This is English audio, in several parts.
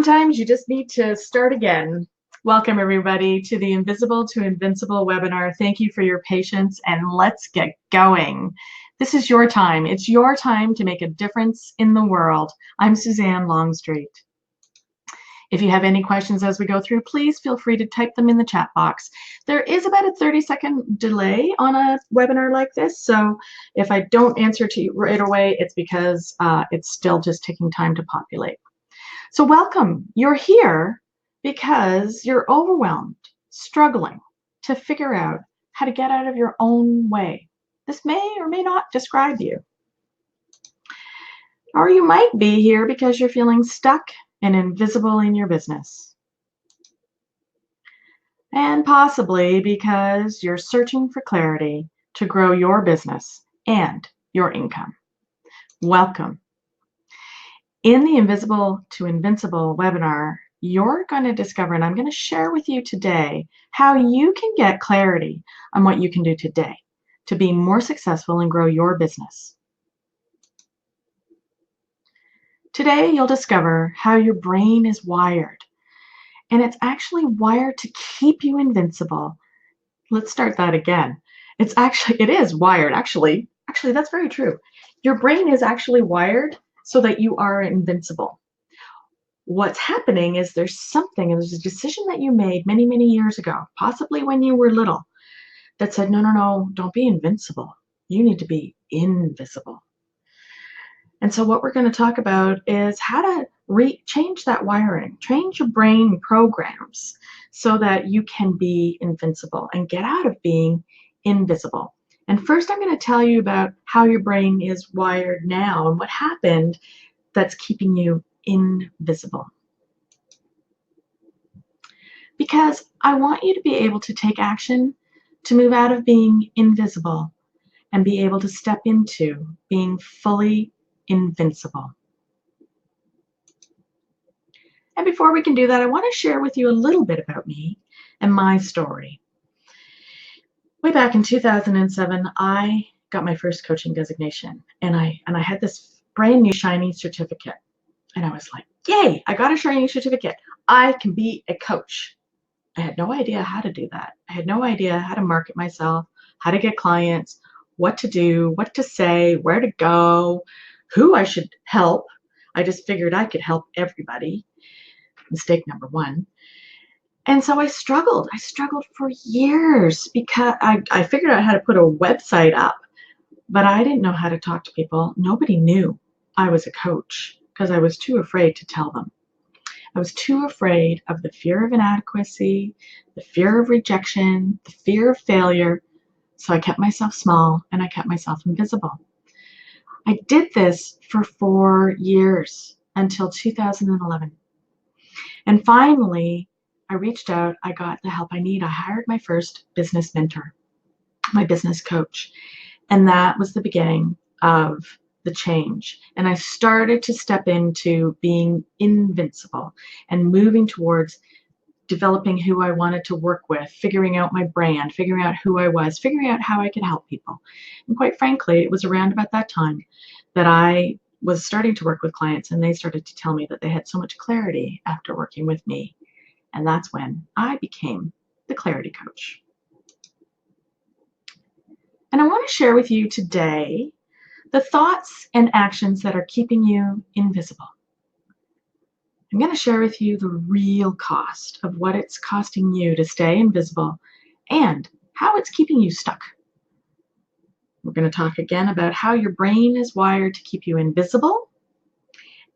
Sometimes you just need to start again. Welcome, everybody, to the Invisible to Invincible webinar. Thank you for your patience, and let's get going. This is your time. It's your time to make a difference in the world. I'm Suzanne Longstreet. If you have any questions as we go through, please feel free to type them in the chat box. There is about a 30-second delay on a webinar like this, so if I don't answer to you right away, it's because it's still just taking time to populate. So welcome. You're here because you're overwhelmed, struggling to figure out how to get out of your own way. This may or may not describe you. Or you might be here because you're feeling stuck and invisible in your business. And possibly because you're searching for clarity to grow your business and your income. Welcome. In the Invisible to Invincible webinar, you're going to discover, and I'm going to share with you today, how you can get clarity on what you can do today to be more successful and grow your business. Today, you'll discover how your brain is wired, and it's actually wired to keep you invincible. Let's start that again. It is wired, actually, that's very true. Your brain is actually wired so that you are invincible. What's happening is there's a decision that you made many, many years ago, possibly when you were little, that said, no, don't be invincible. You need to be invisible. And so what we're going to talk about is how to change that wiring, change your brain programs so that you can be invincible and get out of being invisible. And first, I'm going to tell you about how your brain is wired now and what happened that's keeping you invisible. Because I want you to be able to take action to move out of being invisible and be able to step into being fully invincible. And before we can do that, I want to share with you a little bit about me and my story. Way back in 2007, I got my first coaching designation, and I had this brand new shiny certificate. And I was like, yay, I got a shiny certificate. I can be a coach. I had no idea how to do that. I had no idea how to market myself, how to get clients, what to do, what to say, where to go, who I should help. I just figured I could help everybody. Mistake number one. And so I struggled. I struggled for years because I figured out how to put a website up, but I didn't know how to talk to people. Nobody knew I was a coach because I was too afraid to tell them. I was too afraid of the fear of inadequacy, the fear of rejection, the fear of failure. So I kept myself small and I kept myself invisible. I did this for 4 years until 2011. And finally, I reached out. I got the help I need. I hired my first business mentor, my business coach. And that was the beginning of the change. And I started to step into being invincible and moving towards developing who I wanted to work with, figuring out my brand, figuring out who I was, figuring out how I could help people. And quite frankly, it was around about that time that I was starting to work with clients, and they started to tell me that they had so much clarity after working with me. And that's when I became the clarity coach. And I want to share with you today the thoughts and actions that are keeping you invisible. I'm going to share with you the real cost of what it's costing you to stay invisible and how it's keeping you stuck. We're going to talk again about how your brain is wired to keep you invisible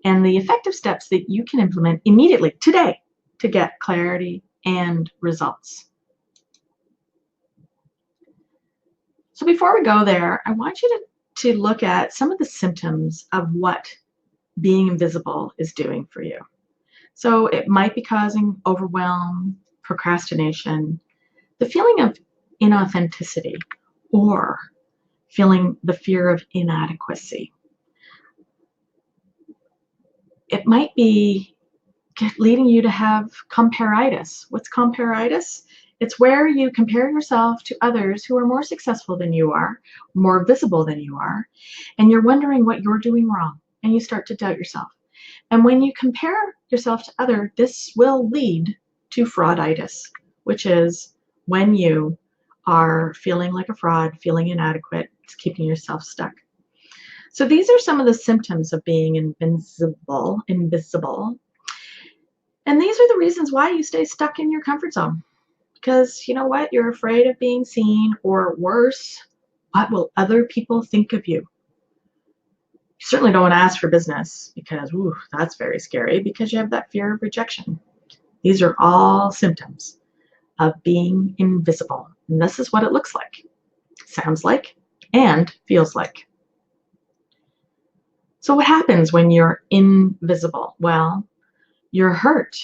and the effective steps that you can implement immediately today to get clarity and results. So before we go there, I want you to look at some of the symptoms of what being invisible is doing for you. So it might be causing overwhelm, procrastination, the feeling of inauthenticity, or feeling the fear of inadequacy. It might be leading you to have comparitis. What's comparitis? It's where you compare yourself to others who are more successful than you are, more visible than you are, and you're wondering what you're doing wrong, and you start to doubt yourself. And when you compare yourself to others, this will lead to frauditis, which is when you are feeling like a fraud, feeling inadequate, it's keeping yourself stuck. So these are some of the symptoms of being invisible. And these are the reasons why you stay stuck in your comfort zone. Because you know what? You're afraid of being seen, or worse, what will other people think of you? You certainly don't want to ask for business because, ooh, that's very scary because you have that fear of rejection. These are all symptoms of being invisible. And this is what it looks like, sounds like, and feels like. So what happens when you're invisible? Well, you're hurt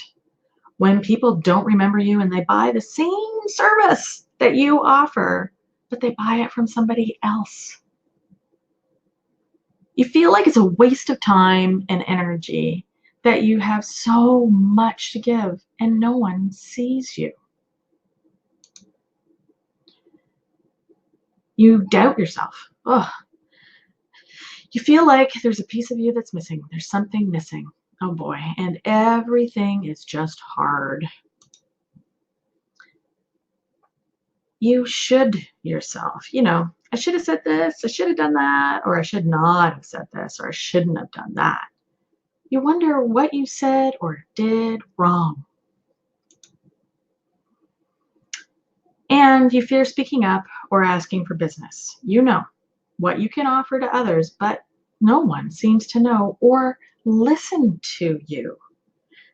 when people don't remember you and they buy the same service that you offer, but they buy it from somebody else. You feel like it's a waste of time and energy, that you have so much to give and no one sees you. You doubt yourself. Oh, you feel like there's a piece of you that's missing. There's something missing. Oh boy, and everything is just hard. You should yourself, I should have said this, I should have done that, or I should not have said this, or I shouldn't have done that. You wonder what you said or did wrong. And you fear speaking up or asking for business. You know what you can offer to others, but no one seems to know or listen to you.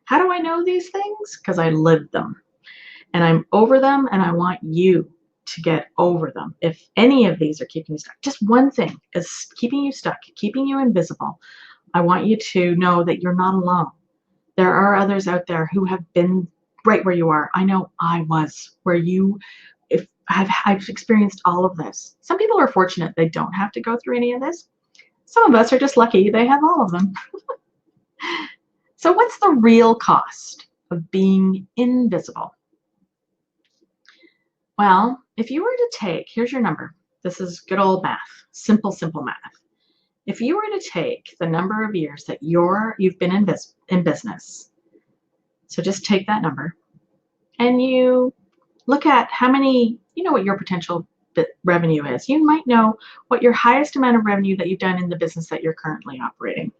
How do I know these things? Because I lived them. And I'm over them, and I want you to get over them. If any of these are keeping you stuck, just one thing is keeping you stuck, keeping you invisible, I want you to know that you're not alone. There are others out there who have been right where you are. I know I was where you, if I've experienced all of this. Some people are fortunate they don't have to go through any of this. Some of us are just lucky they have all of them. So what's the real cost of being invisible? Well, if you were to take, here's your number. This is good old math, simple math. If you were to take the number of years that you've been in business, so just take that number, and you look at how many, what your potential revenue is. You might know what your highest amount of revenue that you've done in the business that you're currently operating.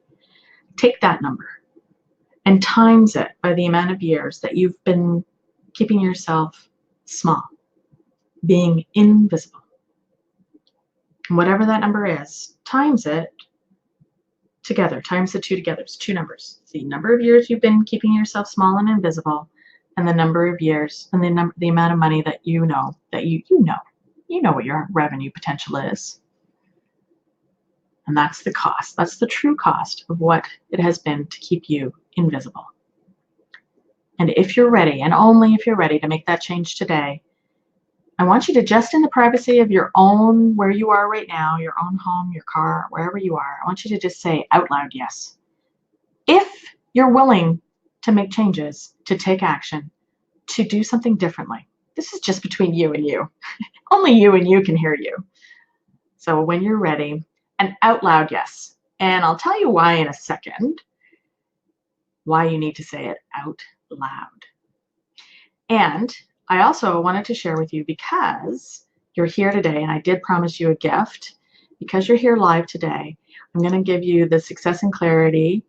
Take that number and times it by the amount of years that you've been keeping yourself small, being invisible. Whatever that number is, times it together, times the two together. It's two numbers. The number of years you've been keeping yourself small and invisible, and the number of years, and the amount of money that you know what your revenue potential is. And that's the cost. That's the true cost of what it has been to keep you invisible. And if you're ready, and only if you're ready to make that change today, I want you to, just in the privacy of your own, where you are right now, your own home, your car, wherever you are, I want you to just say out loud, yes. If you're willing to make changes, to take action, to do something differently. This is just between you and you. Only you and you can hear you. So when you're ready, an out loud yes. And I'll tell you why in a second, why you need to say it out loud. And I also wanted to share with you, because you're here today, and I did promise you a gift. Because you're here live today, I'm going to give you the Success and Clarity,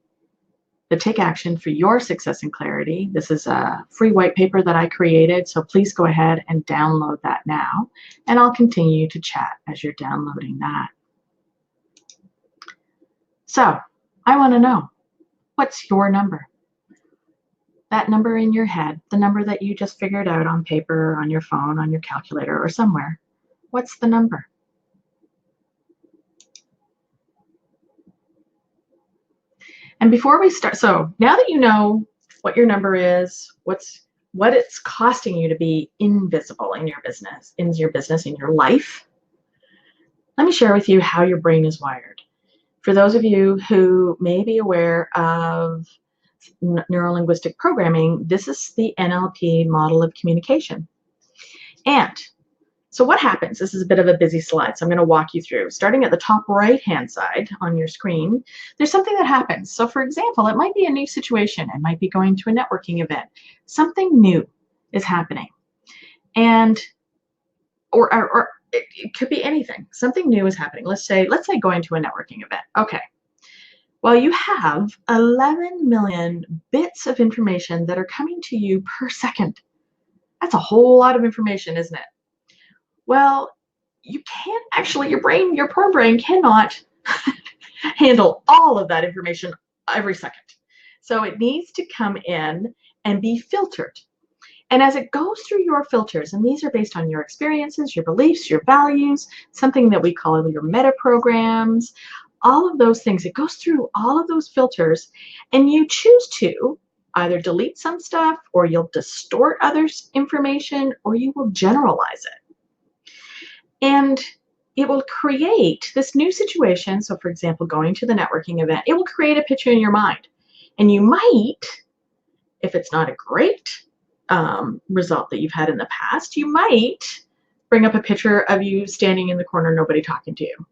the Take Action for Your Success and Clarity. This is a free white paper that I created, so please go ahead and download that now, and I'll continue to chat as you're downloading that. So I want to know, what's your number? That number in your head, the number that you just figured out on paper, on your phone, on your calculator, or somewhere. What's the number? And before we start, so now that you know what your number is, what it's costing you to be invisible in your business, in your life, let me share with you how your brain is wired. For those of you who may be aware of neuro-linguistic programming, this is the NLP model of communication. And So what happens? This is a bit of a busy slide, so I'm going to walk you through. Starting at the top right-hand side on your screen, there's something that happens. So for example, it might be a new situation. It might be going to a networking event. Something new is happening. And or it could be anything. Something new is happening. Let's say going to a networking event. Okay. Well, you have 11 million bits of information that are coming to you per second. That's a whole lot of information, isn't it? Well, you can't actually, your poor brain cannot handle all of that information every second. So it needs to come in and be filtered. And as it goes through your filters, and these are based on your experiences, your beliefs, your values, something that we call your meta programs, all of those things, it goes through all of those filters, and you choose to either delete some stuff, or you'll distort others' information, or you will generalize it. And it will create this new situation. So for example, going to the networking event, it will create a picture in your mind. And you might, if it's not a great result that you've had in the past, you might bring up a picture of you standing in the corner, nobody talking to you,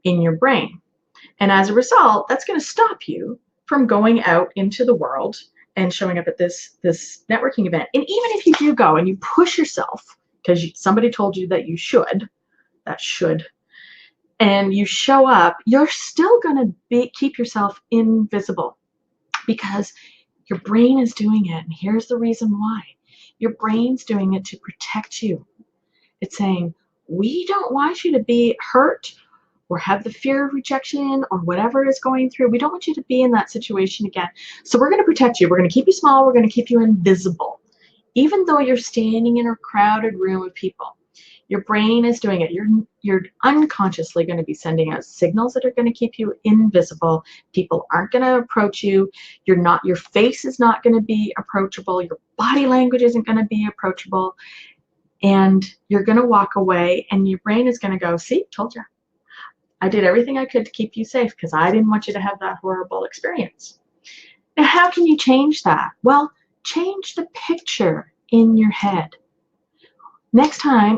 in your brain. And as a result, that's going to stop you from going out into the world and showing up at this networking event. And even if you do go and you push yourself, because somebody told you that you should, and you show up, you're still going to keep yourself invisible, because your brain is doing it. And here's the reason why. Your brain's doing it to protect you. It's saying, we don't want you to be hurt or have the fear of rejection or whatever is going through. We don't want you to be in that situation again. So we're going to protect you. We're going to keep you small. We're going to keep you invisible. Even though you're standing in a crowded room of people, your brain is doing it. You're unconsciously going to be sending out signals that are going to keep you invisible. People aren't going to approach you. Your face is not going to be approachable. Your body language isn't going to be approachable. And you're going to walk away, and your brain is going to go, see, told you. I did everything I could to keep you safe because I didn't want you to have that horrible experience. Now, how can you change that? Well, change the picture in your head. Next time,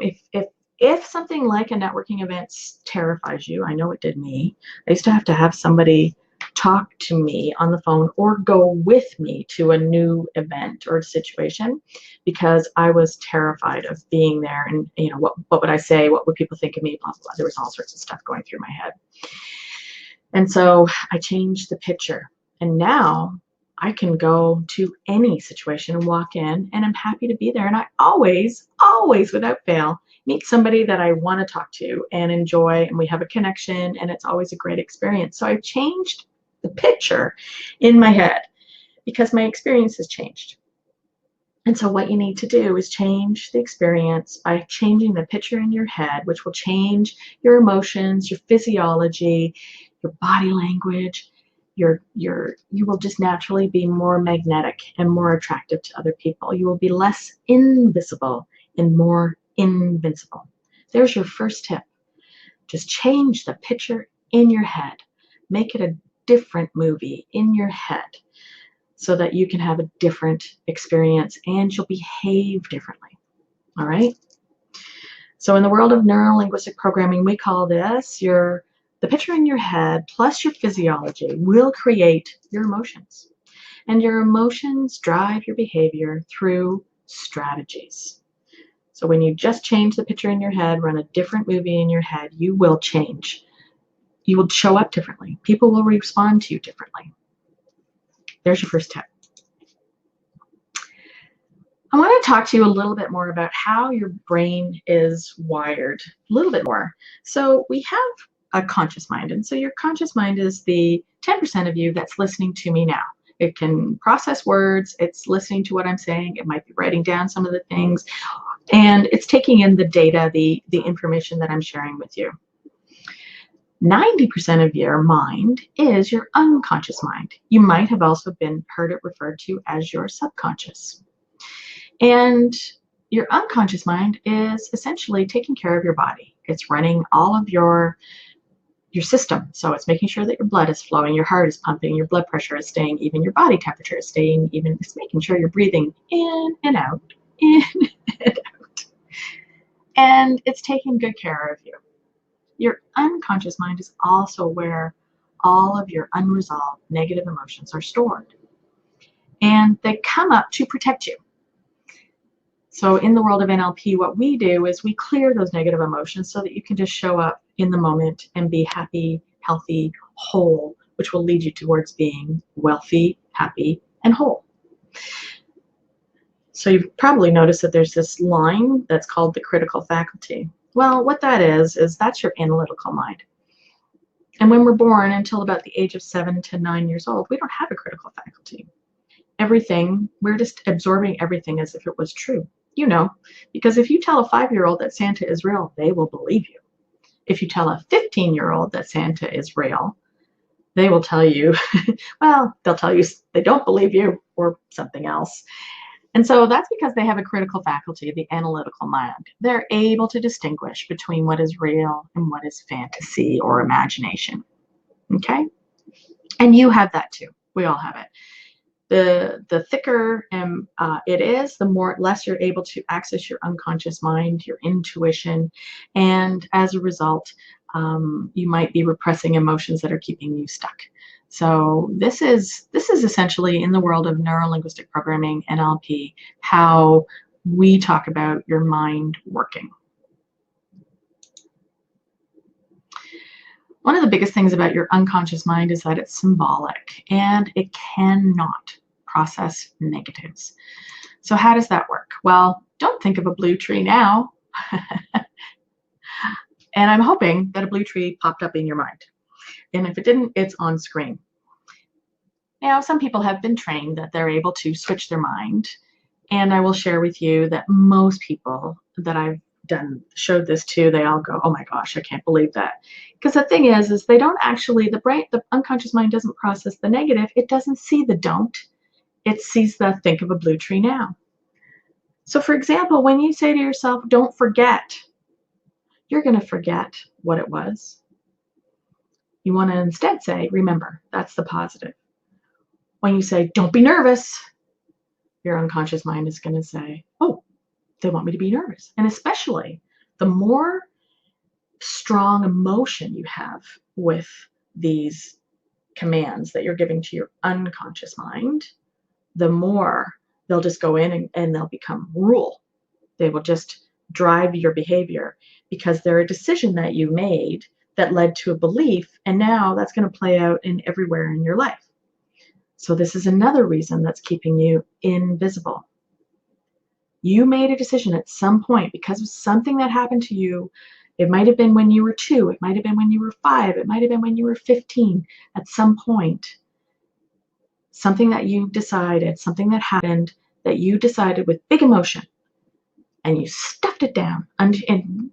if something like a networking event terrifies you, I know it did me. I used to have somebody talk to me on the phone or go with me to a new event or situation, because I was terrified of being there. And what would I say? What would people think of me? Blah, blah, blah. There was all sorts of stuff going through my head. And so I changed the picture. And now I can go to any situation and walk in, and I'm happy to be there. And I always, without fail, meet somebody that I want to talk to and enjoy, and we have a connection, and it's always a great experience. So I've changed the picture in my head because my experience has changed. And so what you need to do is change the experience by changing the picture in your head, which will change your emotions, your physiology, your body language. You will just naturally be more magnetic and more attractive to other people. You will be less invisible and more invincible. There's your first tip. Just change the picture in your head. Make it a different movie in your head so that you can have a different experience and you'll behave differently. All right? So in the world of neuro-linguistic programming, we call this the picture in your head plus your physiology will create your emotions. And your emotions drive your behavior through strategies. So when you just change the picture in your head, run a different movie in your head, you will change. You will show up differently. People will respond to you differently. There's your first tip. I want to talk to you a little bit more about how your brain is wired, a little bit more. So we have a conscious mind, and so your conscious mind is the 10% of you that's listening to me now. It can process words, it's listening to what I'm saying, it might be writing down some of the things, and it's taking in the data, the information that I'm sharing with you. 90% of your mind is your unconscious mind. You might have also heard it referred to as your subconscious. And your unconscious mind is essentially taking care of your body. It's running all of your system. So it's making sure that your blood is flowing, your heart is pumping, your blood pressure is staying even, your body temperature is staying even. It's making sure you're breathing in and out, in and out. and it's taking good care of you. Your unconscious mind is also where all of your unresolved negative emotions are stored, and they come up to protect you. So in the world of NLP, what we do is we clear those negative emotions so that you can just show up in the moment and be happy, healthy, whole, which will lead you towards being wealthy, happy, and whole. So you've probably noticed that there's this line that's called the critical faculty. Well, what that is that's your analytical mind. And when we're born until about the age of 7 to 9 years old, we don't have a critical faculty. Everything, we're just absorbing everything as if it was true. Because if you tell a 5-year-old that Santa is real, they will believe you. If you tell a 15-year-old that Santa is real, they will tell you, well, they'll tell you they don't believe you or something else. And so that's because they have a critical faculty, the analytical mind. They're able to distinguish between what is real and what is fantasy or imagination. Okay? And you have that too. We all have it. The thicker it is, the less you're able to access your unconscious mind, your intuition, and as a result, you might be repressing emotions that are keeping you stuck. So this is essentially, in the world of neuro-linguistic programming, NLP, how we talk about your mind working. One of the biggest things about your unconscious mind is that it's symbolic and it cannot process negatives. So how does that work? Well, don't think of a blue tree now. And I'm hoping that a blue tree popped up in your mind. And if it didn't, it's on screen. Now, some people have been trained that they're able to switch their mind. And I will share with you that most people that I've showed this to, they all go, oh my gosh, I can't believe that. Because the thing is they don't actually, the unconscious mind doesn't process the negative. It doesn't see the don't. It sees the think of a blue tree now. So for example, when you say to yourself, don't forget, you're going to forget what it was. You want to instead say, remember. That's the positive. When you say, don't be nervous, your unconscious mind is going to say, oh, they want me to be nervous. And especially the more strong emotion you have with these commands that you're giving to your unconscious mind, the more they'll just go in and they'll become rule. They will just drive your behavior because they're a decision that you made that led to a belief, and now that's going to play out in everywhere in your life. So this is another reason that's keeping you invisible. You made a decision at some point because of something that happened to you. It might have been when you were 2, it might have been when you were 5, it might have been when you were 15. At some point, something that you decided, something that happened that you decided with big emotion, and you stuffed it down and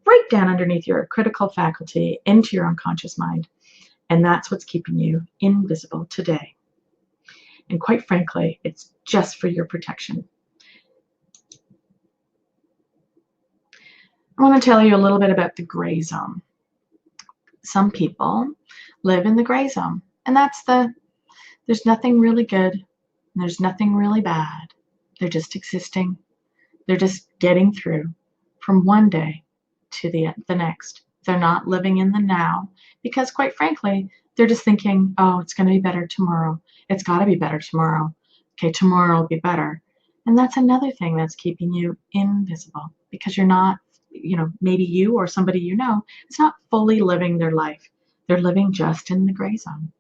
right down underneath your critical faculty into your unconscious mind. And that's what's keeping you invisible today. And quite frankly, it's just for your protection. I want to tell you a little bit about the gray zone. Some people live in the gray zone, and there's nothing really good, and there's nothing really bad. They're just existing. They're just getting through from one day to the next. They're not living in the now because, quite frankly, they're just thinking, oh, it's going to be better tomorrow. It's got to be better tomorrow. Okay, tomorrow will be better. And that's another thing that's keeping you invisible because you're not, maybe you or somebody is not fully living their life. They're living just in the gray zone.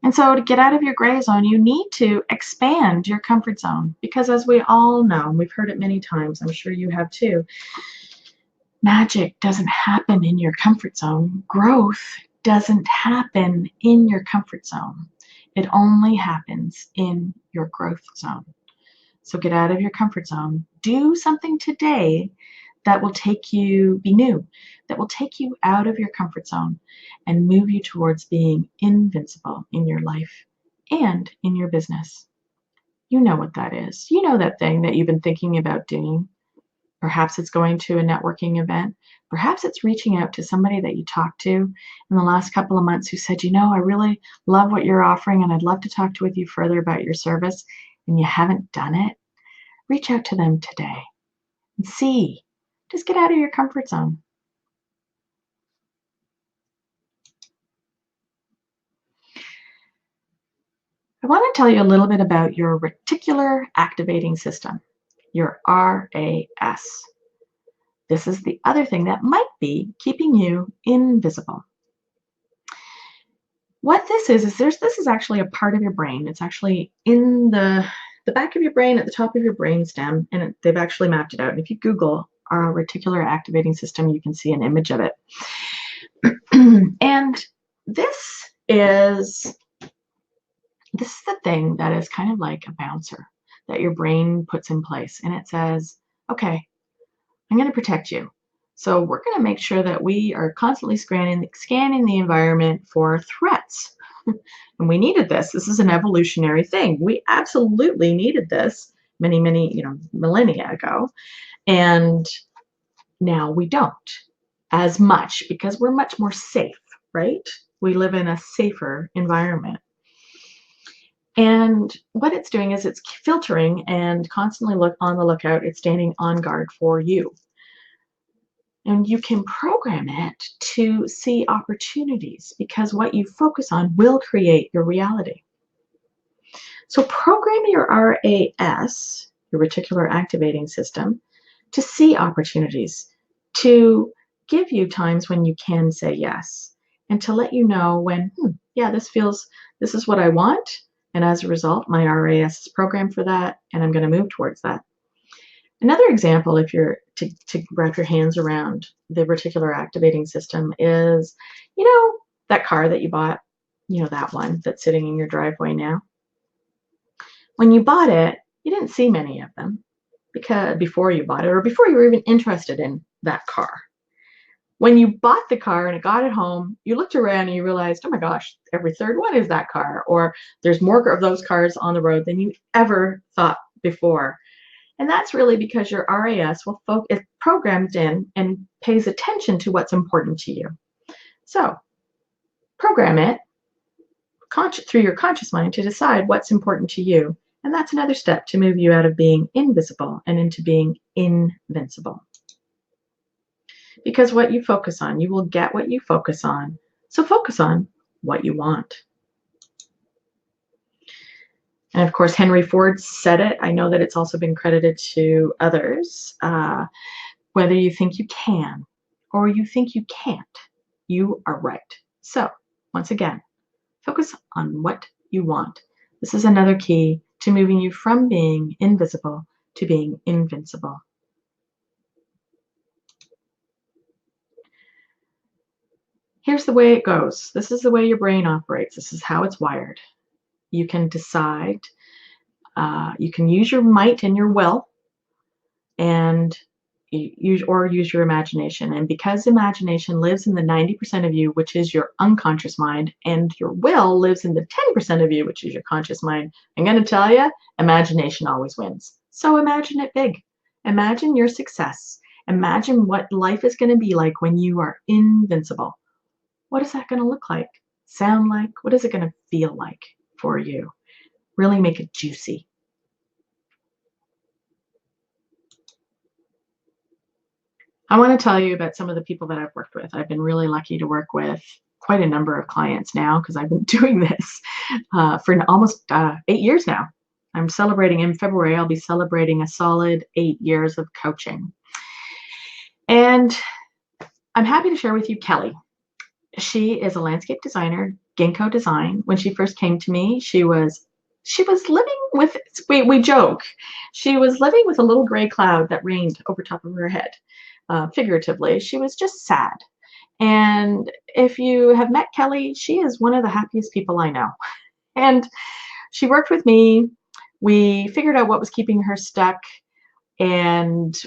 And so to get out of your gray zone, you need to expand your comfort zone because, as we all know, and we've heard it many times, I'm sure you have too, magic doesn't happen in your comfort zone. Growth doesn't happen in your comfort zone. It only happens in your growth zone. So get out of your comfort zone. Do something today that will be new, that will take you out of your comfort zone and move you towards being invincible in your life and in your business. You know what that is. You know that thing that you've been thinking about doing. Perhaps it's going to a networking event. Perhaps it's reaching out to somebody that you talked to in the last couple of months who said, I really love what you're offering and I'd love to talk with you further about your service, and you haven't done it. Reach out to them today and see. Just get out of your comfort zone. I want to tell you a little bit about your reticular activating system, your RAS. This is the other thing that might be keeping you invisible. What this is this is actually a part of your brain. It's actually in the back of your brain, at the top of your brain stem, and they've actually mapped it out. And if you Google our reticular activating system, you can see an image of it. And this is the thing that is kind of like a bouncer that your brain puts in place. And it says, okay, I'm going to protect you. So we're going to make sure that we are constantly scanning the environment for threats. And we needed this. This is an evolutionary thing. We absolutely needed this many, millennia ago. And now we don't as much because we're much more safe, right? We live in a safer environment. And what it's doing is it's filtering and constantly on the lookout. It's standing on guard for you. And you can program it to see opportunities because what you focus on will create your reality. So program your RAS, your reticular activating system, to see opportunities, to give you times when you can say yes, and to let you know when, yeah, this is what I want. And as a result, my RAS is programmed for that, and I'm going to move towards that. Another example, if you're to wrap your hands around the reticular activating system, is, that car that you bought, that one that's sitting in your driveway now. When you bought it, you didn't see many of them because before you bought it or before you were even interested in that car. When you bought the car and it got it home, you looked around and you realized, oh my gosh, every third one is that car, or there's more of those cars on the road than you ever thought before. And that's really because your RAS is programmed in and pays attention to what's important to you. So program it through your conscious mind to decide what's important to you. And that's another step to move you out of being invisible and into being invincible. Because what you focus on, you will get what you focus on. So focus on what you want. And of course, Henry Ford said it. I know that it's also been credited to others. Whether you think you can or you think you can't, you are right. So once again, focus on what you want. This is another key to moving you from being invisible to being invincible. Here's the way it goes. This is the way your brain operates. This is how it's wired. You can decide, you can use your might and your will, and use your imagination. And because imagination lives in the 90% of you, which is your unconscious mind, and your will lives in the 10% of you, which is your conscious mind, I'm going to tell you, imagination always wins. So imagine it big. Imagine your success. Imagine what life is going to be like when you are invincible. What is that going to look like? Sound like? What is it going to feel like for you? Really make it juicy. I want to tell you about some of the people that I've worked with. I've been really lucky to work with quite a number of clients now because I've been doing this for almost 8 years now. I'm celebrating in February. I'll be celebrating a solid 8 years of coaching. And I'm happy to share with you Kelly. She is a landscape designer, Ginkgo Design. When she first came to me, she was living with, we joke, she was living with a little gray cloud that rained over top of her head. Figuratively, she was just sad. And if you have met Kelly, she is one of the happiest people I know. And she worked with me. We figured out what was keeping her stuck. And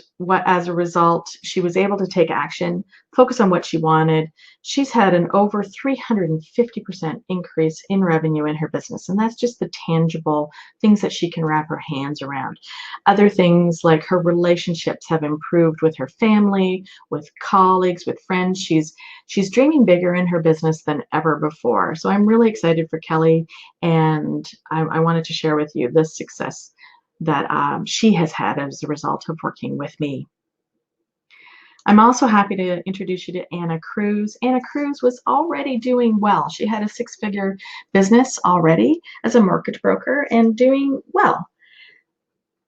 as a result, she was able to take action, focus on what she wanted. She's had an over 350% increase in revenue in her business. And that's just the tangible things that she can wrap her hands around. Other things like her relationships have improved with her family, with colleagues, with friends. She's dreaming bigger in her business than ever before. So I'm really excited for Kelly. And I wanted to share with you this success. that she has had as a result of working with me. I'm also happy to introduce you to Anna Cruz. Anna Cruz was already doing well. She had a six-figure business already as a mortgage broker and doing well.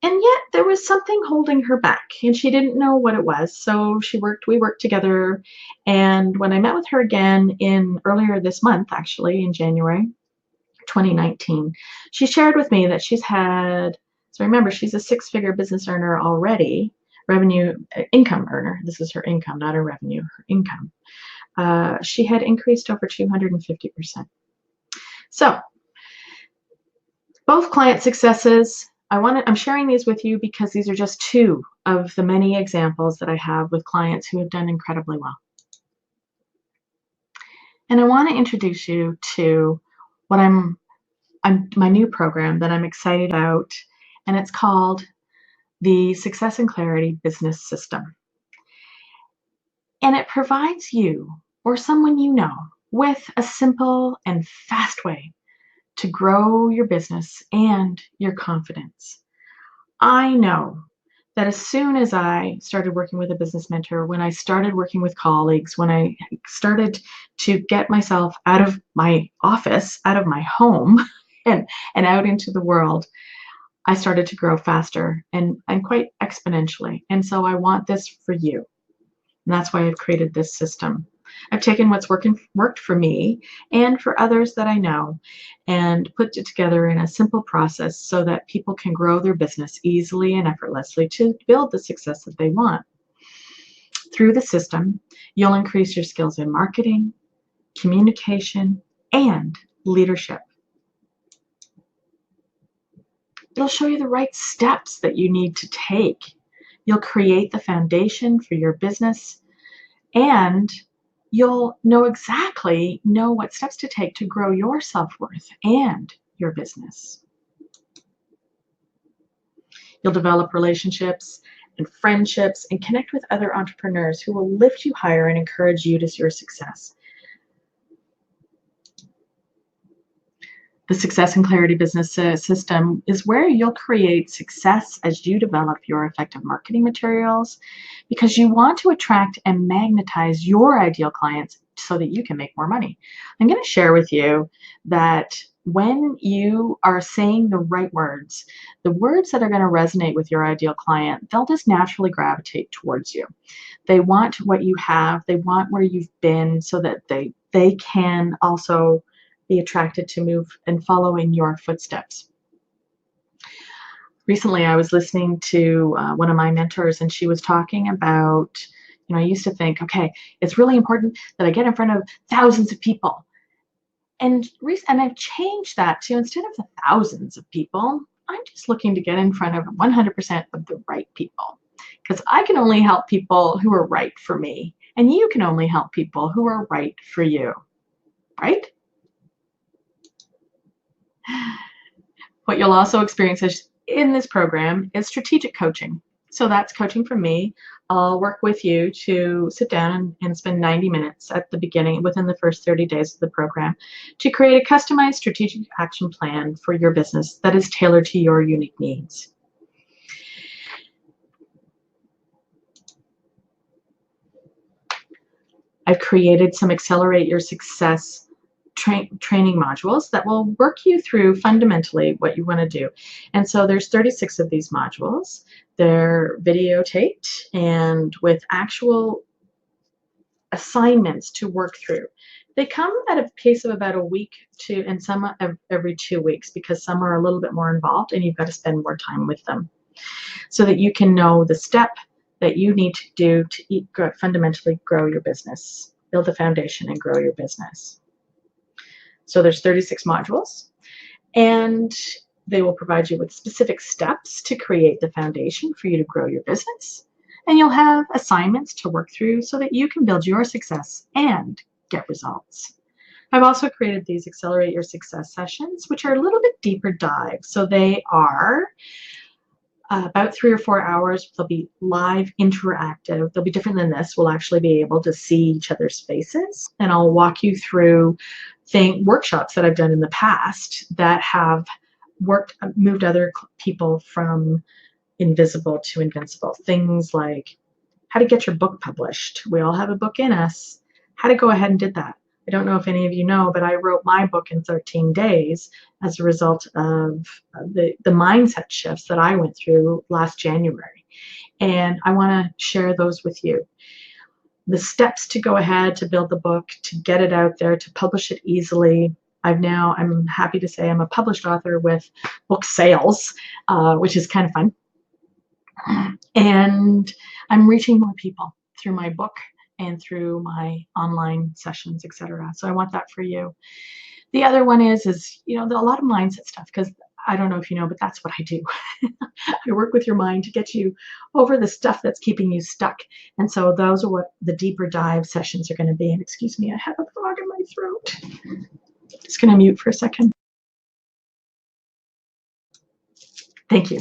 And yet there was something holding her back, and she didn't know what it was. So we worked together. And when I met with her again earlier this month, actually in January 2019, she shared with me that so remember, she's a six-figure business earner already, income earner. This is her income, not her revenue, her income. She had increased over 250%. So both client successes. I'm sharing these with you because these are just two of the many examples that I have with clients who have done incredibly well. And I want to introduce you to my new program that I'm excited about, and it's called the Success and Clarity Business System. And it provides you or someone you know with a simple and fast way to grow your business and your confidence. I know that as soon as I started working with a business mentor, when I started working with colleagues, when I started to get myself out of my office, out of my home, and out into the world, I started to grow faster and quite exponentially. And so I want this for you. And that's why I've created this system. I've taken what's worked for me and for others that I know and put it together in a simple process so that people can grow their business easily and effortlessly to build the success that they want. Through the system, you'll increase your skills in marketing, communication, and leadership. It'll show you the right steps that you need to take. You'll create the foundation for your business, and you'll exactly know what steps to take to grow your self-worth and your business. You'll develop relationships and friendships and connect with other entrepreneurs who will lift you higher and encourage you to your success. The Success and Clarity Business System is where you'll create success as you develop your effective marketing materials, because you want to attract and magnetize your ideal clients so that you can make more money. I'm going to share with you that when you are saying the right words, the words that are going to resonate with your ideal client, they'll just naturally gravitate towards you. They want what you have, they want where you've been, so that they can also be attracted to move and follow in your footsteps. Recently, I was listening to one of my mentors, and she was talking about, I used to think, okay, it's really important that I get in front of thousands of people. And I've changed that to, instead of the thousands of people, I'm just looking to get in front of 100% of the right people. Because I can only help people who are right for me, and you can only help people who are right for you, right? What you'll also experience in this program is strategic coaching. So that's coaching from me. I'll work with you to sit down and spend 90 minutes at the beginning, within the first 30 days of the program, to create a customized strategic action plan for your business that is tailored to your unique needs. I've created some Accelerate Your Success training modules that will work you through fundamentally what you want to do. And so there's 36 of these modules. They're videotaped and with actual assignments to work through. They come at a pace of about a week and some every 2 weeks, because some are a little bit more involved and you've got to spend more time with them, so that you can know the step that you need to do to fundamentally grow your business, build the foundation and grow your business. So there's 36 modules, and they will provide you with specific steps to create the foundation for you to grow your business. And you'll have assignments to work through so that you can build your success and get results. I've also created these Accelerate Your Success sessions, which are a little bit deeper dive. So they are about 3 or 4 hours. They'll be live, interactive. They'll be different than this. We'll actually be able to see each other's faces, and I'll walk you through workshops that I've done in the past that have moved other people from invisible to invincible. Things like how to get your book published. We all have a book in us. How to go ahead and did that. I don't know if any of you know, but I wrote my book in 13 days as a result of the mindset shifts that I went through last January. And I want to share those with you. The steps to go ahead to build the book, to get it out there, to publish it easily. I'm happy to say I'm a published author with book sales, which is kind of fun. And I'm reaching more people through my book and through my online sessions, etc. So I want that for you. The other one is a lot of mindset stuff, because I don't know if you know, but that's what I do. I work with your mind to get you over the stuff that's keeping you stuck. And so those are what the deeper dive sessions are going to be. And excuse me, I have a frog in my throat. Just going to mute for a second. Thank you.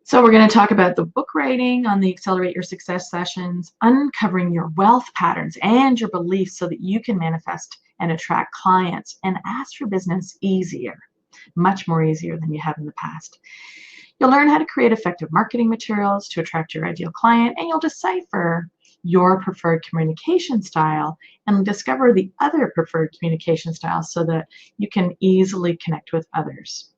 So we're going to talk about the book writing on the Accelerate Your Success sessions, uncovering your wealth patterns and your beliefs so that you can manifest and attract clients and ask for business easier, much more easier than you have in the past. You'll learn how to create effective marketing materials to attract your ideal client, and you'll decipher your preferred communication style and discover the other preferred communication styles so that you can easily connect with others.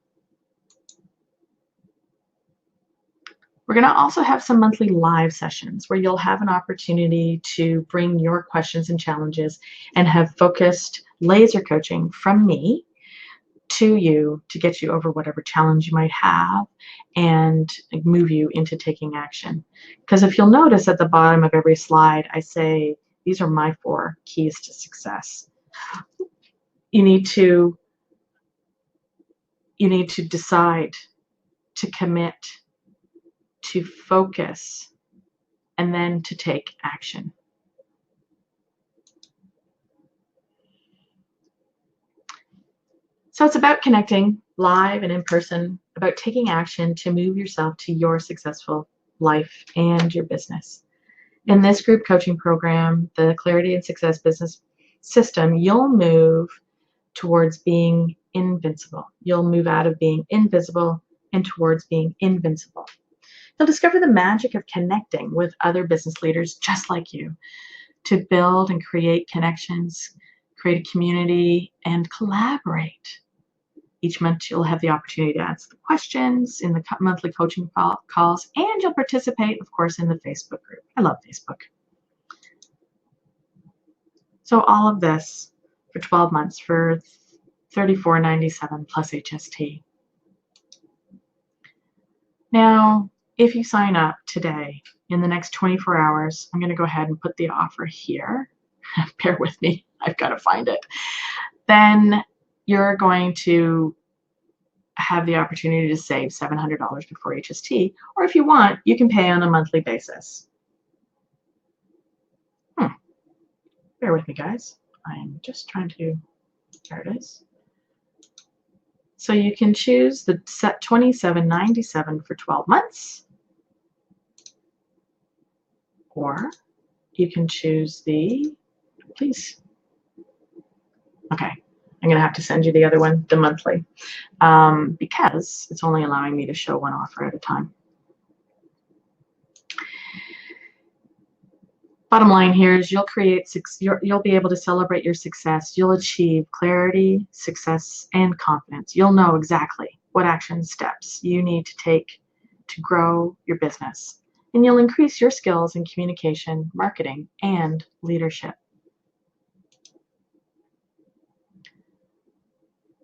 We're going to also have some monthly live sessions where you'll have an opportunity to bring your questions and challenges and have focused laser coaching from me to you to get you over whatever challenge you might have and move you into taking action. Because if you'll notice at the bottom of every slide, I say, these are my 4 keys to success. You need to decide, to commit, to focus, and then to take action. So it's about connecting live and in person, about taking action to move yourself to your successful life and your business. In this group coaching program, the Clarity and Success Business System, you'll move towards being invincible. You'll move out of being invisible and towards being invincible. You'll discover the magic of connecting with other business leaders just like you to build and create connections, create a community, and collaborate. Each month you'll have the opportunity to answer the questions in the monthly coaching calls, and you'll participate, of course, in the Facebook group. I love Facebook. So all of this for 12 months for $34.97 plus HST. Now, if you sign up today, in the next 24 hours, I'm going to go ahead and put the offer here. Bear with me, I've got to find it. Then you're going to have the opportunity to save $700 before HST, or if you want, you can pay on a monthly basis. Bear with me, guys. I'm just trying to, there it is. So you can choose the set $27.97 for 12 months, or you can choose the, please. Okay, I'm gonna have to send you the other one, the monthly, because it's only allowing me to show one offer at a time. Bottom line here is you'll be able to celebrate your success. You'll achieve clarity, success, and confidence. You'll know exactly what action steps you need to take to grow your business. And you'll increase your skills in communication, marketing, and leadership.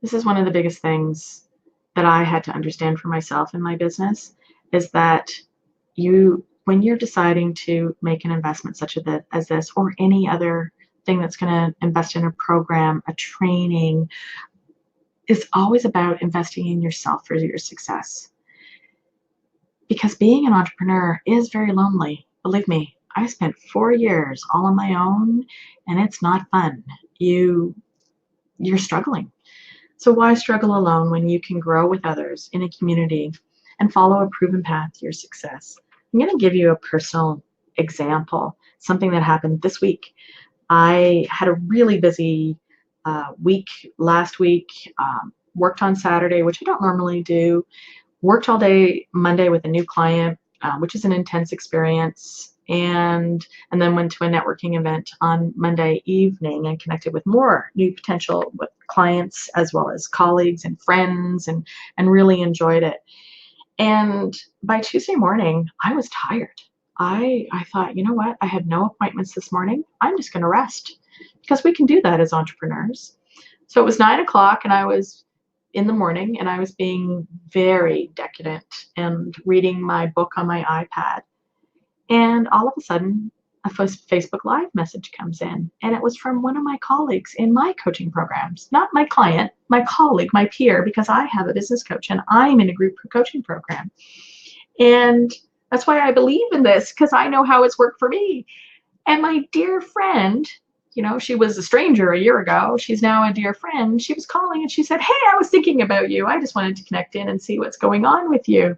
This is one of the biggest things that I had to understand for myself in my business, is that when you're deciding to make an investment such as this, or any other thing that's going to invest in a program, a training, is always about investing in yourself for your success. Because being an entrepreneur is very lonely. Believe me, I spent 4 years all on my own, and it's not fun. You're struggling. So why struggle alone when you can grow with others in a community and follow a proven path to your success? I'm going to give you a personal example, something that happened this week. I had a really busy last week, worked on Saturday, which I don't normally do, worked all day Monday with a new client, which is an intense experience, and then went to a networking event on Monday evening and connected with more new potential clients as well as colleagues and friends, and really enjoyed it. And by Tuesday morning, I was tired. I thought, you know what? I had no appointments this morning. I'm just going to rest because we can do that as entrepreneurs. So it was 9 o'clock, and I was in the morning, and I was being very decadent and reading my book on my iPad. And all of a sudden, a Facebook Live message comes in, and it was from one of my colleagues in my coaching programs, not my client, my colleague, my peer, because I have a business coach and I'm in a group coaching program. And that's why I believe in this, because I know how it's worked for me. And my dear friend, she was a stranger a year ago. She's now a dear friend. She was calling and she said, "Hey, I was thinking about you. I just wanted to connect in and see what's going on with you."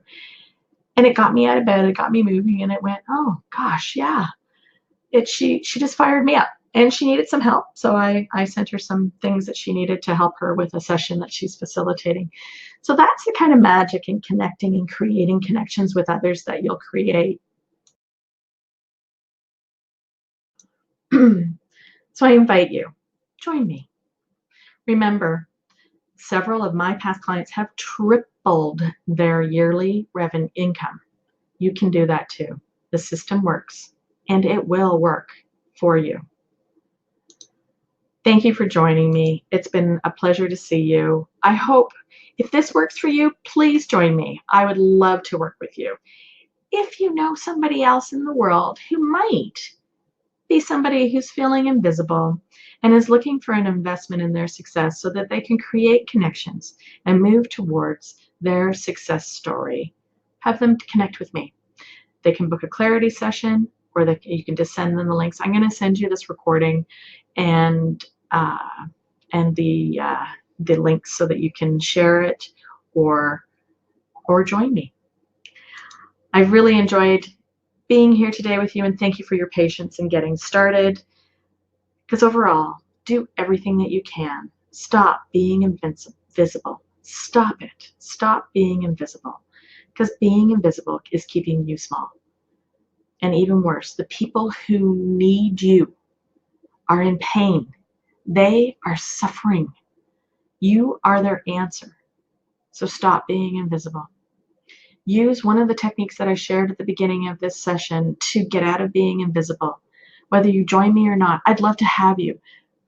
And it got me out of bed. It got me moving, and it went, oh gosh, yeah. She just fired me up, and she needed some help. So I sent her some things that she needed to help her with a session that she's facilitating. So that's the kind of magic in connecting and creating connections with others that you'll create. So I invite you, join me. Remember, several of my past clients have tripled their yearly revenue income. You can do that too. The system works, and it will work for you. Thank you for joining me. It's been a pleasure to see you. I hope if this works for you, please join me. I would love to work with you. If you know somebody else in the world who might be somebody who's feeling invisible and is looking for an investment in their success so that they can create connections and move towards their success story, have them connect with me. They can book a clarity session, or you can just send them the links. I'm going to send you this recording and the links so that you can share it or join me. I've really enjoyed being here today with you, and thank you for your patience in getting started. Because overall, do everything that you can. Stop being invisible. Stop it. Stop being invisible. Because being invisible is keeping you small. And even worse, the people who need you are in pain. They are suffering. You are their answer. So stop being invisible. Use one of the techniques that I shared at the beginning of this session to get out of being invisible. Whether you join me or not, I'd love to have you.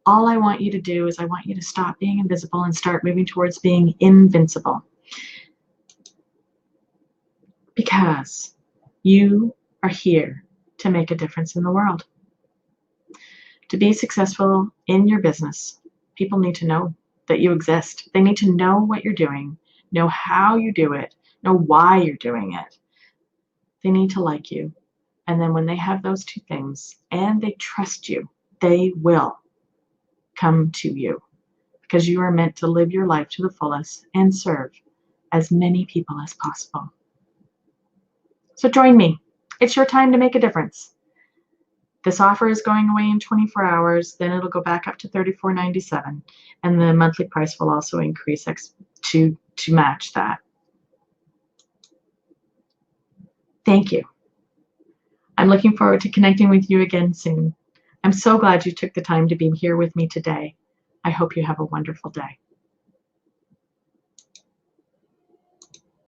All I want you to do is I want you to stop being invisible and start moving towards being invincible. Because you are here to make a difference in the world. To be successful in your business, people need to know that you exist. They need to know what you're doing, know how you do it, know why you're doing it. They need to like you. And then when they have those two things and they trust you, they will come to you, because you are meant to live your life to the fullest and serve as many people as possible. So join me. It's your time to make a difference. This offer is going away in 24 hours, then it'll go back up to $34.97, and the monthly price will also increase to match that. Thank you. I'm looking forward to connecting with you again soon. I'm so glad you took the time to be here with me today. I hope you have a wonderful day.